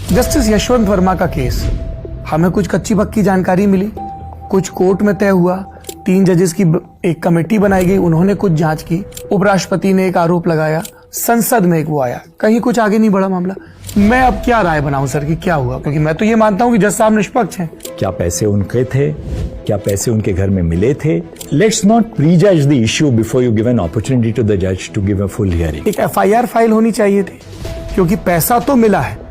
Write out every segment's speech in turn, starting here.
Justice Yashwant Verma का case, हमें कुछ कच्ची पक्की जानकारी मिली, कुछ कोर्ट में तय हुआ, 3 जजेस की एक कमेटी बनाई गई, उन्होंने कुछ जांच की, उपराष्ट्रपति ने एक आरोप लगाया, संसद में एक वो आया, कहीं कुछ आगे नहीं बढ़ा मामला। मैं अब क्या राय बनाऊं सर कि क्या हुआ, क्योंकि मैं तो ये मानता हूं कि जज साहब निष्पक्ष हैं। क्या पैसे उनके थे, क्या पैसे उनके घर में मिले थे? Let's not prejudge the issue before you give an opportunity to the जज to give a full hearing. एक FIR फाइल होनी चाहिए थी, क्योंकि पैसा तो मिला है,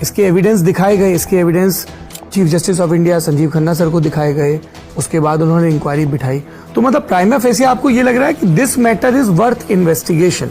इसके एविडेंस दिखाए गए, इसके evidence chief justice of India Sanjeev Khanna sir को दिखाए गए, उसके बाद उन्होंने इंक्वायरी बिठाई। तो मतलब प्राइमा फेसी आपको ये लग रहा है कि this matter is worth investigation.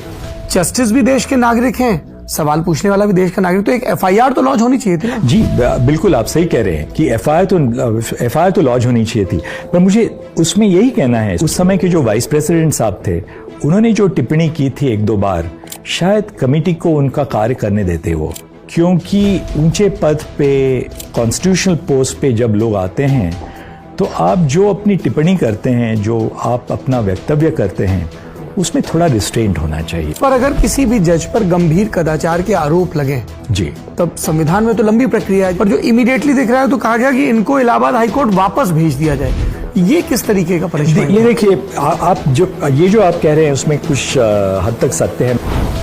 Justice भी देश के नागरिक हैं, सवाल पूछने वाला भी देश का नागरिक, तो एक FIR तो लॉन्च होनी चाहिए थी ना। जी बिल्कुल, आप सही कह रहे हैं कि FIR तो लॉन्च होनी चाहिए थी, पर मुझे उसमें यही कहना है, उस समय के जो वाइस प्रेसिडेंट साहब थे, उन्होंने जो टिप्पणी की थी 1-2 बार, शायद कमेटी को उनका कार्य करने देते वो, क्योंकि ऊंचे पद पे, कॉन्स्टिट्यूशनल पोस्ट पे जब लोग आते हैं तो आप जो अपनी टिप्पणी करते हैं, जो आप अपना वक्तव्य करते हैं, उसमें थोड़ा रिस्ट्रेंट होना चाहिए। पर अगर किसी भी जज पर गंभीर कदाचार के आरोप लगे जी, तब संविधान में तो लंबी प्रक्रिया है, पर जो इमीडिएटली दिख रहा है तो कहा गया कि इनको इलाहाबाद हाईकोर्ट वापस भेज दिया जाए। ये किस तरीके का परेशानी? ये देखिए, आप जो आप कह रहे हैं उसमें कुछ हद तक सत्य है।